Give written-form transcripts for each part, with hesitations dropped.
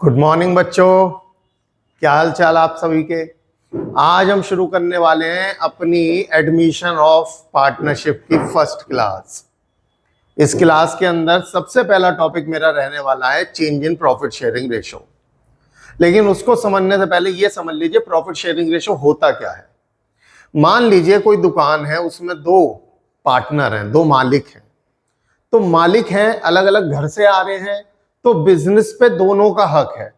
Good morning बच्चों, क्या हाल चाल आप सभी के। आज हम शुरू करने वाले हैं अपनी एडमिशन ऑफ पार्टनरशिप की फर्स्ट क्लास। इस क्लास के अंदर सबसे पहला टॉपिक मेरा रहने वाला है change in profit sharing ratio. लेकिन उसको समझने से पहले ये समझ लीजिए प्रॉफिट शेयरिंग रेशो होता क्या है। मान लीजिए कोई दुकान है, उसमें दो पार्टनर हैं, दो मालिक हैं। तो मालिक हैं, अलग अलग घर से आ रहे हैं, तो बिजनेस पे दोनों का हक है।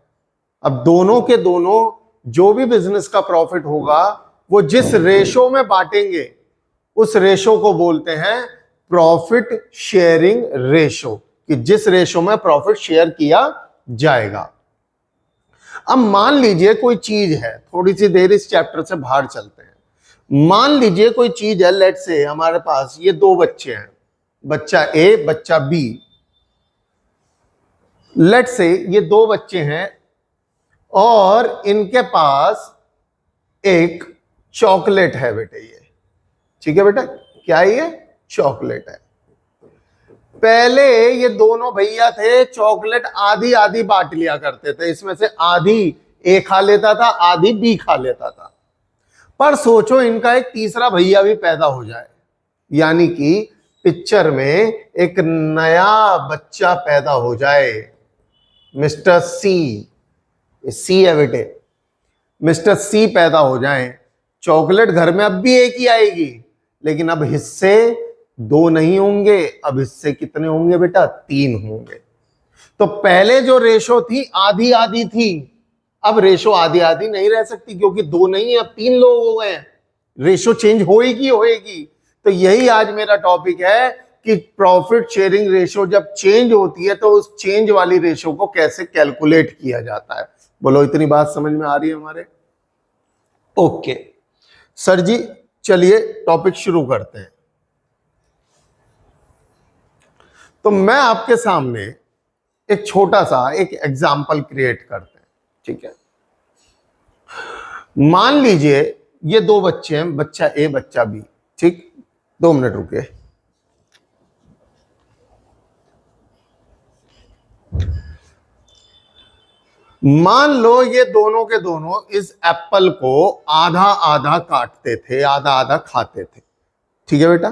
अब दोनों के दोनों जो भी बिजनेस का प्रॉफिट होगा वो जिस रेशो में बांटेंगे उस रेशो को बोलते हैं प्रॉफिट शेयरिंग रेशो, कि जिस रेशो में प्रॉफिट शेयर किया जाएगा। अब मान लीजिए कोई चीज है, थोड़ी सी देर इस चैप्टर से बाहर चलते हैं। मान लीजिए कोई चीज है, लेट से हमारे पास ये दो बच्चे हैं, बच्चा ए बच्चा बी। लेट से ये दो बच्चे हैं और इनके पास एक चॉकलेट है बेटे, ये ठीक है बेटा, क्या है ये? चॉकलेट है। पहले ये दोनों भैया थे, चॉकलेट आधी आधी बांट लिया करते थे, इसमें से आधी ए खा लेता था, आधी बी खा लेता था। पर सोचो इनका एक तीसरा भैया भी पैदा हो जाए, यानी कि पिक्चर में एक नया बच्चा पैदा हो जाए, मिस्टर सी है बेटे, मिस्टर सी पैदा हो जाए। चॉकलेट घर में अब भी एक ही आएगी, लेकिन अब हिस्से दो नहीं होंगे, अब हिस्से कितने होंगे बेटा? तीन होंगे। तो पहले जो रेशो थी आधी आधी थी, अब रेशो आधी आधी नहीं रह सकती, क्योंकि दो नहीं है, अब तीन लोग हो गए। रेशो चेंज होएगी। तो यही आज मेरा टॉपिक है कि प्रॉफिट शेयरिंग रेशो जब चेंज होती है तो उस चेंज वाली रेशो को कैसे कैलकुलेट किया जाता है। बोलो, इतनी बात समझ में आ रही है हमारे? ओके सर जी, चलिए टॉपिक शुरू करते हैं। तो मैं आपके सामने एक छोटा सा एक एग्जाम्पल क्रिएट करते हैं, ठीक है। मान लीजिए ये दो बच्चे हैं, बच्चा ए बच्चा बी, ठीक। 2 मिनट रुकिए। मान लो ये दोनों के दोनों इस एप्पल को आधा आधा काटते थे, आधा आधा खाते थे, ठीक है बेटा।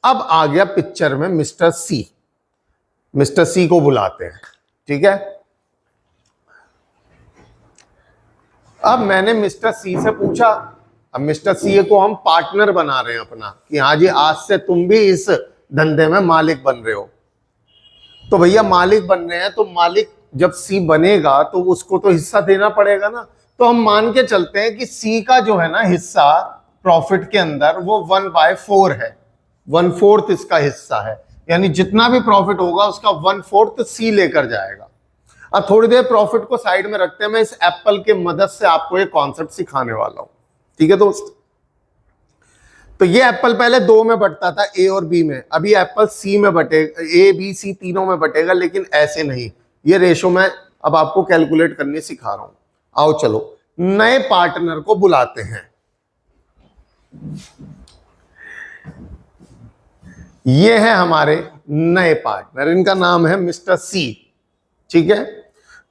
अब आ गया पिक्चर में मिस्टर सी। मिस्टर सी को बुलाते हैं, ठीक है। अब मैंने मिस्टर सी से पूछा, अब मिस्टर सी को हम पार्टनर बना रहे हैं अपना, कि हाँ जी आज से तुम भी इस धंधे में मालिक बन रहे हो। तो भैया मालिक बन रहे हैं, तो मालिक जब सी बनेगा तो उसको तो हिस्सा देना पड़ेगा ना। तो हम मान के चलते हैं कि सी का जो है ना हिस्सा प्रॉफिट के अंदर वो 1/4 है, 1/4 इसका हिस्सा है, यानी जितना भी प्रॉफिट होगा उसका 1/4 सी लेकर जाएगा। अब थोड़ी देर प्रॉफिट को साइड में रखते हैं, मैं इस एप्पल के मदद से आपको एक कॉन्सेप्ट सिखाने वाला हूं, ठीक है दोस्त। तो ये एप्पल पहले दो में बंटता था, ए और बी में, अभी एप्पल सी में बटेगा, ए बी सी तीनों में बटेगा, लेकिन ऐसे नहीं। ये रेशो मैं अब आपको कैलकुलेट करने सिखा रहा हूं। आओ चलो नए पार्टनर को बुलाते हैं। ये है हमारे नए पार्टनर, इनका नाम है मिस्टर सी, ठीक है।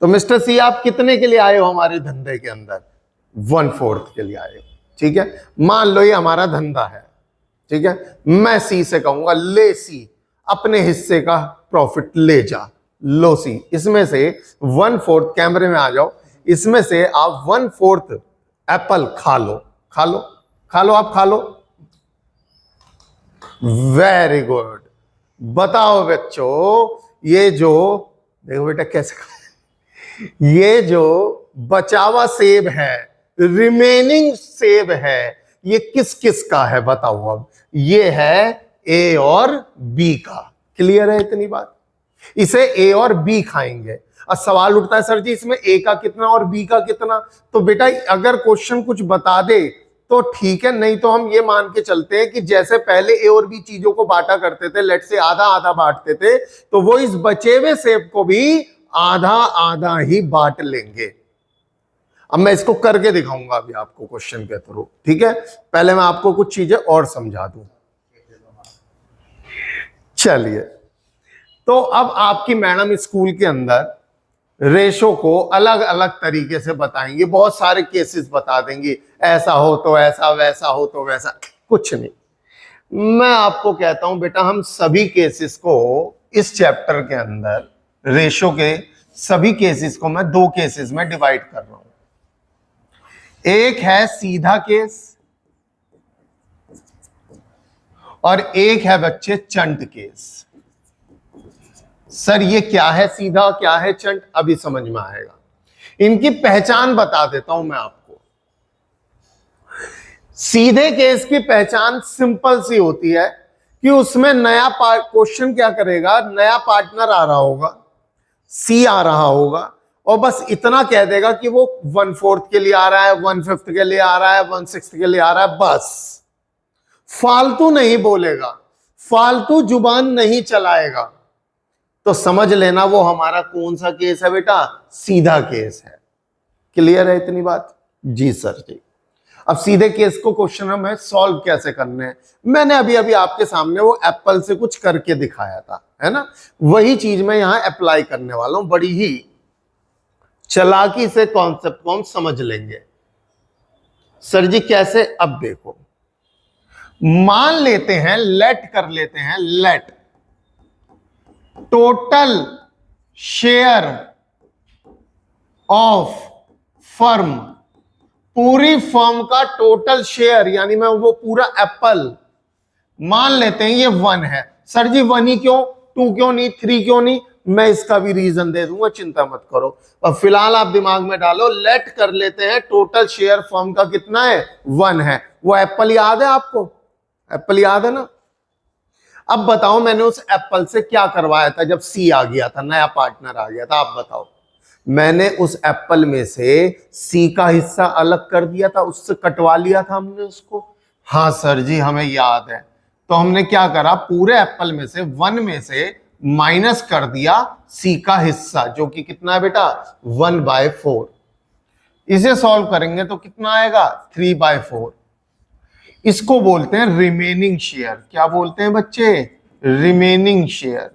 तो मिस्टर सी आप कितने के लिए आए हो हमारे धंधे के अंदर? 1/4 के लिए आए हो, ठीक है। मान लो ये हमारा धंधा है, ठीक है। मैं सी से कहूंगा ले सी, अपने हिस्से का प्रॉफिट ले जा। लो सी, इसमें से 1/4, कैमरे में आ जाओ, इसमें से आप 1/4 एप्पल खा लो, खा लो, खा लो, आप खा लो। Very good. बताओ बच्चों, ये जो देखो बेटा कैसे ये जो बचा हुआ सेब है, रिमेनिंग सेब है, ये किस किस का है बताओ। अब ये है ए और बी का। क्लियर है इतनी बात? इसे ए और बी खाएंगे। अब सवाल उठता है सर जी इसमें ए का कितना और बी का कितना? तो बेटा अगर क्वेश्चन कुछ बता दे तो ठीक है, नहीं तो हम ये मान के चलते हैं कि जैसे पहले ए और बी चीजों को बांटा करते थे, लेट से आधा आधा बांटते थे, तो वो इस बचे हुए सेब को भी आधा आधा ही बांट लेंगे। अब मैं इसको करके दिखाऊंगा अभी आपको क्वेश्चन के थ्रू, ठीक है। पहले मैं आपको कुछ चीजें और समझा दूं। चलिए, तो अब आपकी मैडम स्कूल के अंदर रेशो को अलग अलग तरीके से बताएंगे, बहुत सारे केसेस बता देंगे, ऐसा हो तो ऐसा, वैसा हो तो वैसा, कुछ नहीं। मैं आपको कहता हूं बेटा, हम सभी केसेस को इस चैप्टर के अंदर, रेशो के सभी केसेस को मैं दो केसेस में डिवाइड कर रहा हूं। एक है सीधा केस और एक है बच्चे चंट केस। सर ये क्या है सीधा, क्या है चंट, अभी समझ में आएगा। इनकी पहचान बता देता हूं मैं आपको। सीधे केस की पहचान सिंपल सी होती है कि उसमें नया क्वेश्चन क्या करेगा, नया पार्टनर आ रहा होगा, सी आ रहा होगा, और बस इतना कह देगा कि वो 1/4 के लिए आ रहा है, 1/5 के लिए आ रहा है, 1/6 के लिए आ रहा है, बस। फालतू नहीं बोलेगा, फालतू जुबान नहीं चलाएगा। तो समझ लेना वो हमारा कौन सा केस है बेटा, सीधा केस है। क्लियर है इतनी बात? जी सर जी। अब सीधे केस को क्वेश्चन हमें सॉल्व कैसे करने हैं, मैंने अभी अभी आपके सामने वो एप्पल से कुछ करके दिखाया था, है ना, वही चीज मैं यहां अप्लाई करने वाला हूं। बड़ी ही चालाकी से कॉन्सेप्ट को हम समझ लेंगे। सर जी कैसे? अब देखो, मान लेते हैं, लेट कर लेते हैं, let total share of firm, पूरी फर्म का टोटल शेयर, यानी मैं वो पूरा एप्पल मान लेते हैं ये 1 है। सर जी 1 ही क्यों, 2 क्यों नहीं, 3 क्यों नहीं? मैं इसका भी रीजन दे दूंगा, चिंता मत करो। अब फिलहाल आप दिमाग में डालो, लेट कर लेते हैं टोटल शेयर फर्म का कितना है, 1 है। वो एप्पल याद है आपको? एप्पल याद है ना? अब बताओ मैंने उस एप्पल से क्या करवाया था जब सी आ गया था, नया पार्टनर आ गया था, आप बताओ। मैंने उस एप्पल में से सी का हिस्सा अलग कर दिया था, उससे कटवा लिया था हमने उसको। हाँ सर जी हमें याद है। तो हमने क्या करा, पूरे एप्पल में से 1 में से माइनस कर दिया सी का हिस्सा, जो कि कितना है बेटा, 1/4। इसे सॉल्व करेंगे तो कितना आएगा, 3/4। इसको बोलते हैं रिमेनिंग शेयर। क्या बोलते हैं बच्चे? रिमेनिंग शेयर,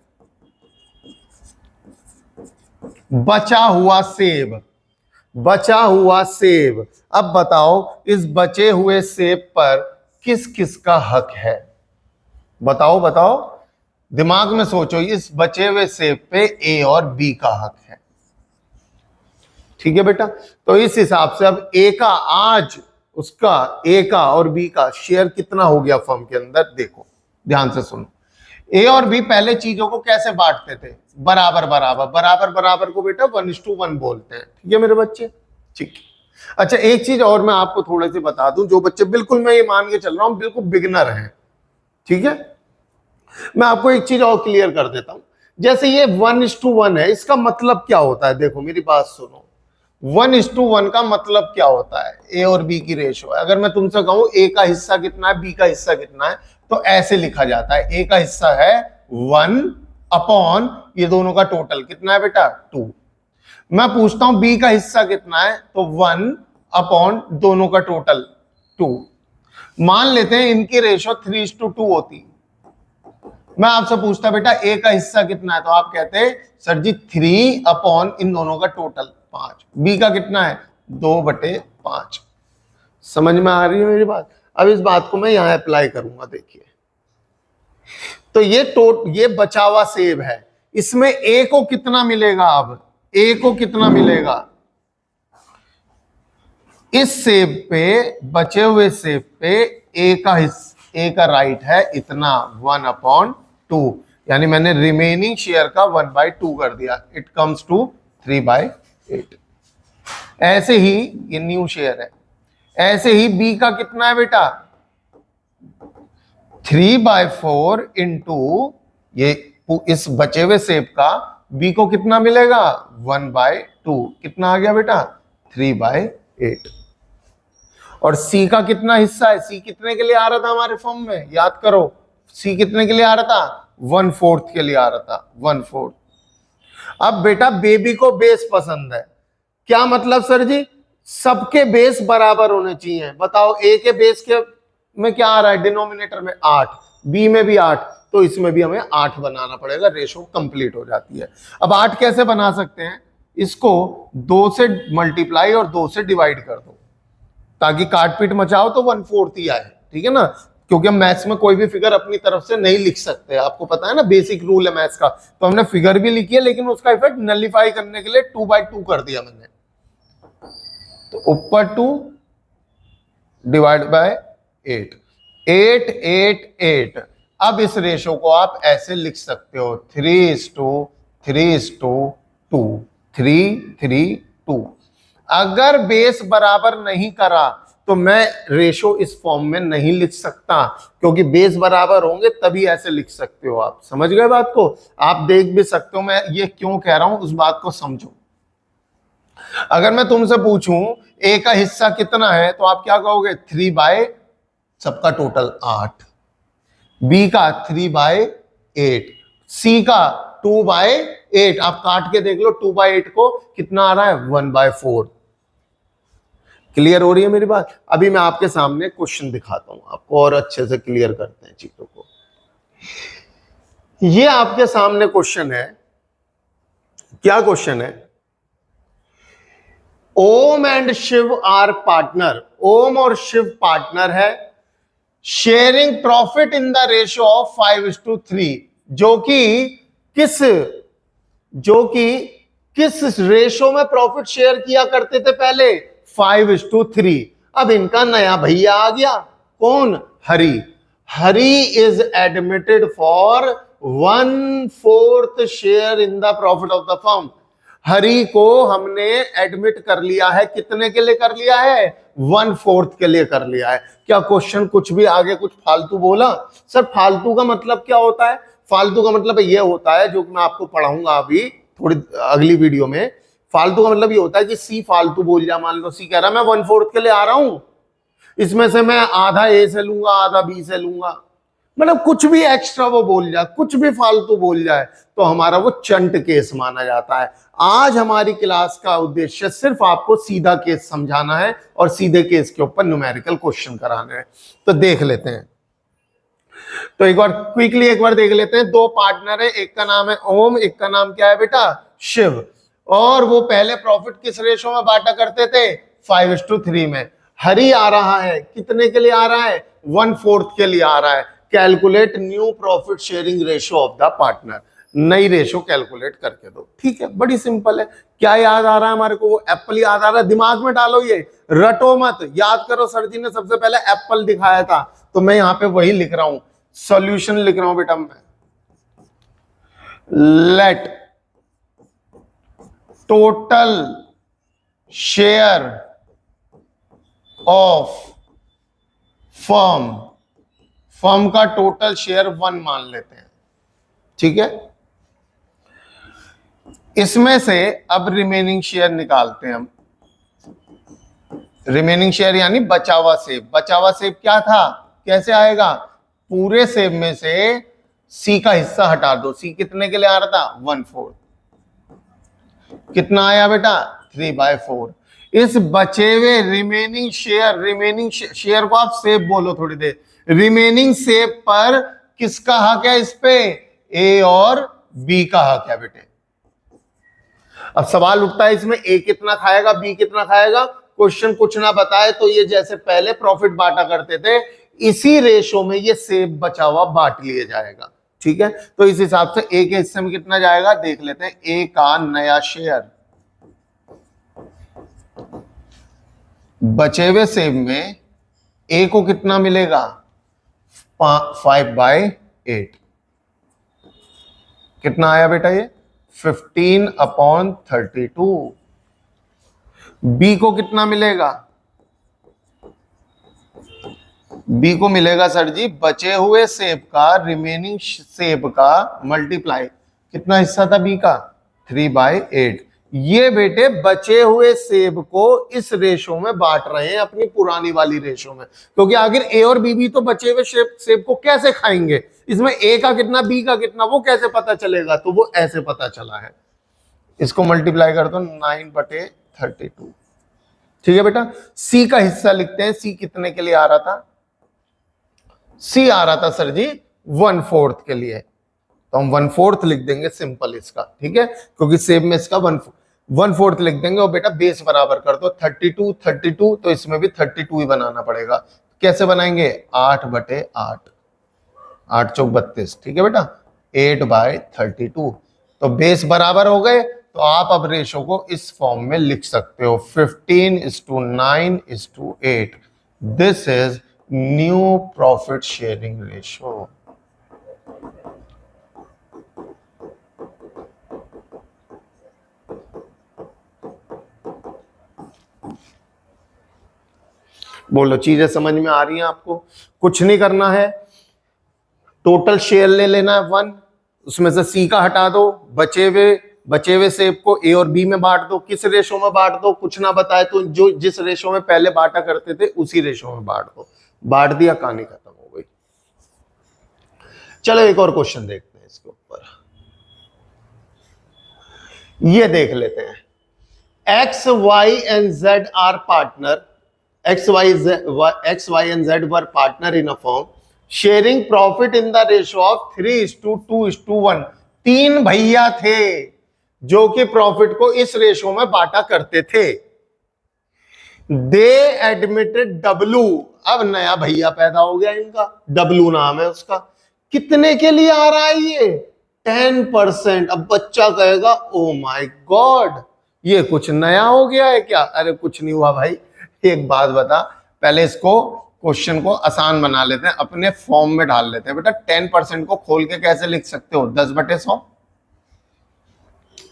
बचा हुआ सेब, बचा हुआ सेब। अब बताओ इस बचे हुए सेब पर किस किस का हक है? बताओ बताओ, दिमाग में सोचो, इस बचे हुए सेब पे ए और बी का हक है। ठीक है बेटा, तो इस हिसाब से अब ए का, आज उसका ए का और बी का शेयर कितना हो गया फर्म के अंदर, देखो ध्यान से सुनो। ए और बी पहले चीजों को कैसे बांटते थे, बराबर बराबर, बराबर बराबर को बेटा 1:1 बोलते हैं। ठीक है मेरे बच्चे? ठीक है। अच्छा एक चीज और मैं आपको थोड़े से बता दूं, जो बच्चे बिल्कुल, मैं ये मान के चल रहा हूं बिल्कुल बिगिनर हैं, ठीक है, मैं आपको एक चीज और क्लियर कर देता हूं। जैसे ये 1:1 है, इसका मतलब क्या होता है, देखो मेरी बात सुनो। 1:1 का मतलब क्या होता है, ए और बी की रेशो है। अगर मैं तुमसे कहूं ए का हिस्सा कितना है, बी का हिस्सा कितना है, तो ऐसे लिखा जाता है, ए का हिस्सा है 1 अपॉन ये दोनों का टोटल कितना है बेटा, 2। मैं पूछता हूं बी का हिस्सा कितना है, तो 1 अपॉन दोनों का टोटल 2। मान लेते हैं इनकी रेशो 3:2 होती। मैं आपसे पूछता बेटा ए का हिस्सा कितना है, तो आप कहते सर जी 3 अपॉन इन दोनों का टोटल 5। बी का कितना है, 2/5। समझ में आ रही है मेरी बात? अब इस बात को मैं यहां अप्लाई करूंगा, देखिए। तो ये बचा हुआ सेब है, इसमें ए को कितना मिलेगा, अब ए को कितना मिलेगा, इस सेब पे, बचे हुए सेब पे ए का हिस्सा, ए का राइट है इतना 1/2, यानी मैंने रिमेनिंग शेयर का 1/2 कर दिया, इट कम्स टू 3/8। ऐसे ही ये न्यू शेयर है। ऐसे ही बी का कितना है बेटा, 3/4 इंटू ये इस बचे हुए सेब का बी को कितना मिलेगा, 1/2। कितना आ गया बेटा, 3/8। और सी का कितना हिस्सा है, सी कितने के लिए आ रहा था हमारे फॉर्म में, याद करो, सी कितने के लिए आ रहा था, 1/4 के लिए आ रहा था, 1/4। अब बेटा बेबी को बेस पसंद है, क्या मतलब सर जी, सबके बेस बराबर होने चाहिए। बताओ ए के बेस के में क्या आ रहा है, डिनोमिनेटर में 8, बी में भी 8, तो इसमें भी हमें 8 बनाना पड़ेगा, रेशो कंप्लीट हो जाती है। अब 8 कैसे बना सकते हैं, इसको 2 से मल्टीप्लाई और 2 से डिवाइड कर दो, ताकि काट पीट मचाओ तो 1/4 ही आए, ठीक है ना। क्योंकि हम मैथ्स में कोई भी फिगर अपनी तरफ से नहीं लिख सकते, आपको पता है ना, बेसिक रूल है मैथ्स का। तो हमने फिगर भी लिखी है, लेकिन उसका इफेक्ट नलिफाई करने के लिए 2/2 कर दिया मैंने। तो ऊपर 2 डिवाइड बाय 8, 8 8 8। अब इस रेशो को आप ऐसे लिख सकते हो 3:3:2, 3:3:2। अगर बेस बराबर नहीं करा तो मैं रेशो इस फॉर्म में नहीं लिख सकता, क्योंकि बेस बराबर होंगे तभी ऐसे लिख सकते हो आप। समझ गए बात को? आप देख भी सकते हो मैं ये क्यों कह रहा हूं, उस बात को समझो। अगर मैं तुमसे पूछूं ए का हिस्सा कितना है, तो आप क्या कहोगे? 3/, सबका टोटल 8, बी का 3/8, सी का 2/8। आप काट के देख लो 2/8 को कितना आ रहा है? 1/4। क्लियर हो रही है मेरी बात? अभी मैं आपके सामने क्वेश्चन दिखाता हूं आपको, और अच्छे से क्लियर करते हैं चीजों को। ये आपके सामने क्वेश्चन है। क्या क्वेश्चन है? Om and Shiv are partner. Om और शिव पार्टनर है, sharing profit in the ratio of 5:3। जो कि किस रेशो में प्रॉफिट शेयर किया करते थे पहले? 5:3। अब इनका नया भैया आ गया, कौन? Hari. Hari is admitted for 1/4 share in the profit of the firm. Hari को हमने एडमिट कर लिया है, कितने के लिए कर लिया है? 1/4 के लिए कर लिया है। क्या क्वेश्चन कुछ भी आगे कुछ फालतू बोला? सर फालतू का मतलब क्या होता है? फालतू का मतलब ये होता है, जो कि मैं आपको पढ़ाऊंगा अभी थोड़ी अगली वीडियो में। फालतू का मतलब ये होता है कि सी फालतू बोल जा। मान लो सी कह रहा मैं 1/4 के लिए आ रहा हूं, इसमें से मैं आधा ए से लूंगा, आधा बी से लूंगा, मतलब कुछ भी एक्स्ट्रा वो बोल जाए, कुछ भी फालतू बोल जाए, तो हमारा वो चंट केस माना जाता है। आज हमारी क्लास का उद्देश्य सिर्फ आपको सीधा केस समझाना है और सीधे केस के ऊपर न्यूमेरिकल क्वेश्चन कराने हैं। तो देख लेते हैं, तो एक बार क्विकली एक बार देख लेते हैं। दो पार्टनर है, एक का नाम है ओम, एक का नाम क्या है बेटा? शिव। और वो पहले प्रॉफिट किस रेशो में बांटा करते थे? 5:3 में। हरि आ रहा है, कितने के लिए आ रहा है? 1/4 के लिए आ रहा है। Calculate new profit sharing ratio of the partner. नई रेशो कैलकुलेट करके दो। ठीक है, बड़ी सिंपल है। क्या याद आ रहा है हमारे को? वो एप्पल याद आ रहा है, दिमाग में डालो, ये रटो मत, याद करो। सर जी ने सबसे पहले एप्पल दिखाया था, तो मैं यहां पे वही लिख रहा हूं, सॉल्यूशन लिख रहा हूं बेटा मैं। Let total share of firm का टोटल शेयर 1 मान लेते हैं, ठीक है। इसमें से अब रिमेनिंग शेयर निकालते हैं हम। रिमेनिंग शेयर यानी बचा हुआ सेब। बचा हुआ सेब क्या था? कैसे आएगा? पूरे सेब में से सी का हिस्सा हटा दो। सी कितने के लिए आ रहा था? 1/4। कितना आया बेटा? 3/4। इस बचे हुए रिमेनिंग शेयर को आप सेब बोलो थोड़ी देर। रिमेनिंग सेब पर किसका हक है? इस पे ए और बी का हक है बेटे। अब सवाल उठता है इसमें ए कितना खाएगा, बी कितना खाएगा? क्वेश्चन कुछ ना बताए तो ये जैसे पहले प्रॉफिट बांटा करते थे, इसी रेशो में ये सेब बचा हुआ बांट लिया जाएगा, ठीक है। तो इस हिसाब से ए के हिस्से में कितना जाएगा देख लेते हैं। ए का नया शेयर बचे हुए सेब में ए को कितना मिलेगा? 5/8। कितना आया बेटा? ये 15/32। बी को कितना मिलेगा? बी को मिलेगा सर जी बचे हुए सेब का, रिमेनिंग सेब का मल्टीप्लाई, कितना हिस्सा था बी का? 3/8। ये बेटे बचे हुए सेब को इस रेशो में बांट रहे हैं, अपनी पुरानी वाली रेशो में, क्योंकि आखिर ए और बी भी तो बचे हुए सेब को कैसे खाएंगे? इसमें ए का कितना, बी का कितना, वो कैसे पता चलेगा? तो वो ऐसे पता चला है। इसको मल्टीप्लाई कर दो 9/32। ठीक है बेटा। सी का हिस्सा लिखते हैं। सी कितने के लिए आ रहा था? सी आ रहा था सर जी 1/4 के लिए, तो हम 1/4 लिख देंगे सिंपल इसका, ठीक है, क्योंकि सेब में इसका 1/4। 1/4 लिख देंगे और बेटा बेस बराबर कर दो 32 32, तो इसमें भी 32 ही बनाना पड़ेगा। कैसे बनाएंगे? 8/8, 8 चौक 32, ठीक है बेटा, 8/32। तो बेस बराबर हो गए, तो आप अब रेशो को इस फॉर्म में लिख सकते हो 15:9:8। This is new profit sharing ratio. बोलो, चीजें समझ में आ रही हैं आपको? कुछ नहीं करना है, टोटल शेयर ले लेना है 1, उसमें से सी का हटा दो, बचे हुए सेब को ए और बी में बांट दो। किस रेशो में बांट दो? कुछ ना बताए तो जो जिस रेशो में पहले बांटा करते थे उसी रेशो में बांट दो। बांट दिया, कहानी खत्म हो गई। चलो एक और क्वेश्चन देखते हैं इसके ऊपर। ये देख लेते हैं, x y and z are partner, x y and z were partner in a firm sharing profit in the ratio of 3:2:1। तीन भैया थे जो कि प्रॉफिट को इस रेशो में बांटा करते थे। दे एडमिटेड डब्लू, अब नया भैया पैदा हो गया इनका, डब्लू नाम है उसका। कितने के लिए आ रहा है ये? 10%। अब बच्चा कहेगा ओ माय गॉड, ये कुछ नया हो गया है क्या? अरे कुछ नहीं हुआ भाई, एक बात बता, पहले इसको क्वेश्चन को आसान बना लेते हैं, अपने फॉर्म में डाल लेते हैं। बेटा 10% को खोल के कैसे लिख सकते हो? 10/100,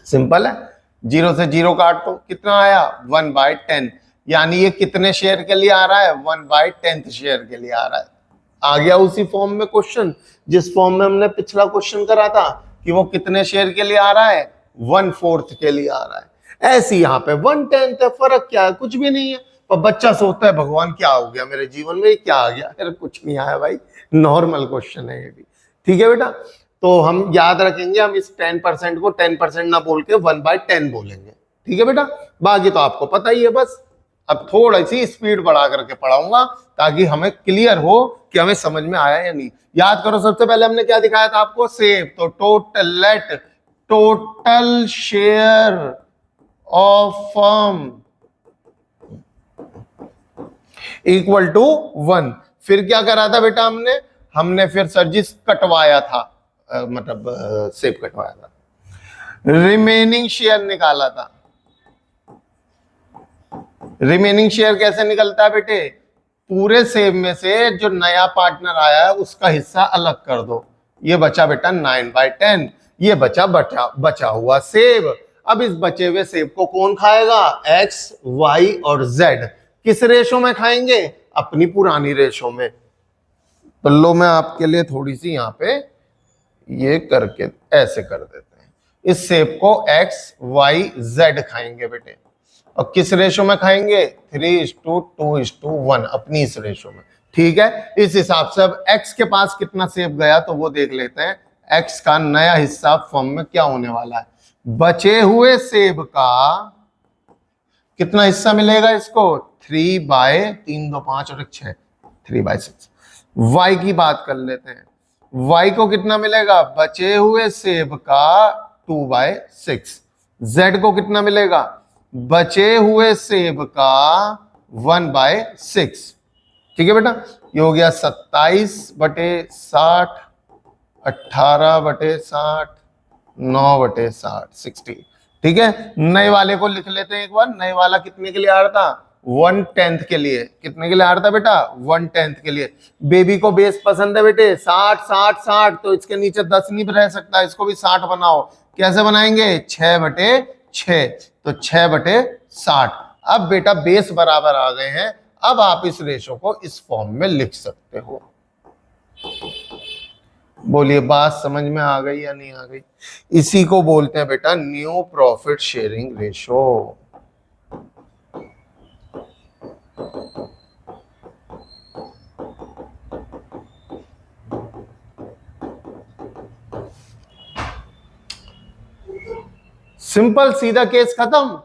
सिंपल है। 0 से 0 काट दो, कितना आया? 1/10। यानी ये कितने शेयर के लिए आ रहा है? 1/10 शेयर के लिए आ रहा है। आ गया उसी फॉर्म में क्वेश्चन जिस फॉर्म में हमने पिछला क्वेश्चन करा था कि वो कितने शेयर के लिए आ रहा है? 1/4 के लिए आ रहा है। ऐसे यहाँ पे 1/10 है, फर्क क्या है? कुछ भी नहीं है। पर बच्चा सोचता है भगवान क्या हो गया मेरे जीवन में, क्या आ गया? अरे कुछ नहीं आया भाई, नॉर्मल क्वेश्चन है ये भी, ठीक है बेटा। तो हम याद रखेंगे, हम इस 10% को 10% ना बोल के 1/10 बोलेंगे, ठीक है बेटा। बाकी तो आपको पता ही है, बस अब थोड़ी सी स्पीड बढ़ा करके पढ़ाऊंगा ताकि हमें क्लियर हो कि हमें समझ में आया या नहीं। याद करो, सबसे पहले हमने क्या दिखाया था आपको? सेव। तो total share of firm equal to 1। फिर क्या करा था बेटा हमने फिर सर्जिस कटवाया था, मतलब सेव कटवाया था, रिमेनिंग शेयर निकाला था। रिमेनिंग शेयर कैसे निकलता है बेटे? पूरे सेव में से जो नया पार्टनर आया है उसका हिस्सा अलग कर दो। ये बचा बेटा 9/10, ये बचा हुआ सेव। अब इस बचे हुए सेव को कौन खाएगा? एक्स, वाई और जेड। किस रेशो में खाएंगे? अपनी पुरानी रेशो में। तो लो, मैं आपके लिए थोड़ी सी यहां पे ये करके ऐसे कर देते हैं। इस सेव को एक्स, वाई, जेड खाएंगे बेटे। और किस रेशो में खाएंगे? 3:2:1, अपनी इस रेशो में, ठीक है। इस हिसाब से अब एक्स के पास कितना सेव गया तो वो देख लेते हैं। एक्स का नया हिस्सा फॉर्म में क्या होने वाला है? बचे हुए सेव का कितना हिस्सा मिलेगा इसको? 3/3, 2 5 और 6, 3/6। वाई की बात कर लेते हैं। वाई को कितना मिलेगा? बचे हुए सेब का 2/6। जेड को कितना मिलेगा? बचे हुए सेब का 1/6। ठीक है बेटा, ये हो गया 27/60, 18/60, 9/60, 60। ठीक है, नए वाले को लिख लेते हैं एक बार। नए वाला कितने के लिए आ रहा था? 1/10 के लिए। कितने के लिए आ रहा था बेटा? 1/10 के लिए। बेबी को बेस पसंद है बेटे 60 60 60, तो इसके नीचे 10 नहीं रह सकता, इसको भी 60 बनाओ। कैसे बनाएंगे? 6/6, तो 6/60। अब बेटा बेस बराबर आ गए हैं, अब आप इस रेशो को इस फॉर्म में लिख सकते हो। बोलिए, बात समझ में आ गई या नहीं आ गई? इसी को बोलते हैं बेटा new profit sharing ratio. Simple, सीधा केस खत्म।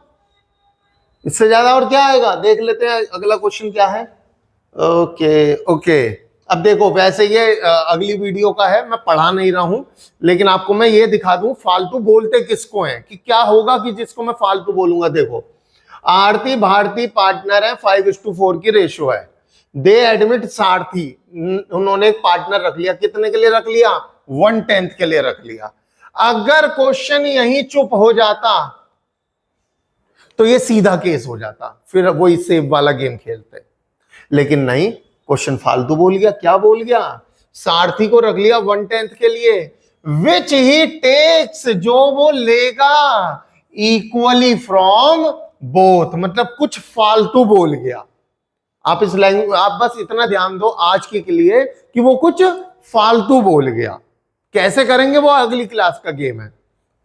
इससे ज्यादा और क्या आएगा? देख लेते हैं अगला क्वेश्चन क्या है। ओके ओके अब देखो वैसे ये अगली वीडियो का है, मैं पढ़ा नहीं रहा हूं, लेकिन आपको मैं ये दिखा दूं फालतू बोलते किसको हैं, कि क्या होगा कि जिसको मैं फालतू बोलूंगा। देखो आरती भारती पार्टनर है, 5:4 की रेशो है। दे एडमिट सारथी, उन्होंने एक पार्टनर रख लिया, कितने के लिए रख लिया? 1/10 के लिए रख लिया। अगर क्वेश्चन यहीं चुप हो जाता तो ये सीधा केस हो जाता, फिर वही सेव वाला गेम खेलते, लेकिन नहीं, क्वेश्चन फालतू बोल गया। क्या बोल गया? सारथी को रख लिया 1/10 के लिए, विच ही टेक्स, जो वो लेगा इक्वली फ्रॉम बोथ, मतलब कुछ फालतू बोल गया। आप इस लैंग्वेज, आप बस इतना ध्यान दो आज के लिए कि वो कुछ फालतू बोल गया। कैसे करेंगे वो अगली क्लास का गेम है।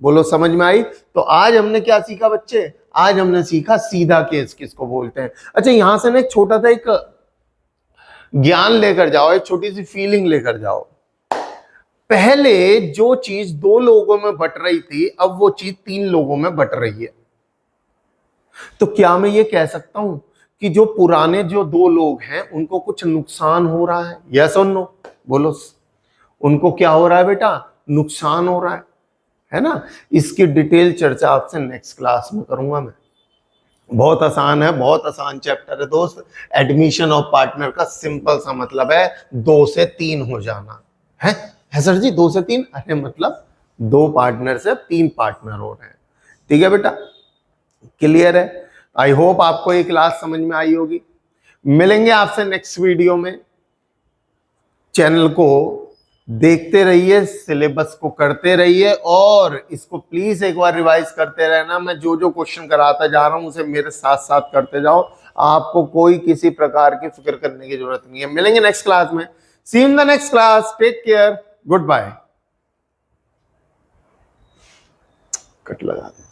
बोलो समझ में आई? तो आज हमने क्या सीखा बच्चे? आज हमने सीखा सीधा केस किसको बोलते हैं। अच्छा यहां से ना एक छोटा सा एक ज्ञान लेकर जाओ, एक छोटी सी फीलिंग लेकर जाओ। पहले जो चीज 2 लोगों में बट रही थी, अब वो चीज 3 लोगों में बट रही है। तो क्या मैं ये कह सकता हूं कि जो पुराने जो 2 लोग हैं उनको कुछ नुकसान हो रहा है? यस और नो? बोलो, उनको क्या हो रहा है बेटा? नुकसान हो रहा है ना? इसकी डिटेल चर्चा आपसे नेक्स्ट क्लास में करूंगा मैं। बहुत आसान है, बहुत आसान चैप्टर है दोस्त। एडमिशन ऑफ पार्टनर का सिंपल सा मतलब है 2 से 3 हो जाना है सर जी? 2 से 3? अरे मतलब 2 पार्टनर से 3 पार्टनर हो रहे हैं। ठीक है बेटा, क्लियर है? आई होप आपको ये क्लास समझ में आई होगी। मिलेंगे आपसे नेक्स्ट वीडियो में। चैनल को देखते रहिए, सिलेबस को करते रहिए, और इसको प्लीज एक बार रिवाइज करते रहना। मैं जो जो क्वेश्चन कराता जा रहा हूं उसे मेरे साथ साथ करते जाओ। आपको कोई किसी प्रकार की फिक्र करने की जरूरत नहीं है। मिलेंगे नेक्स्ट क्लास में। See in the next class, take care, goodbye. Cut लगा दे।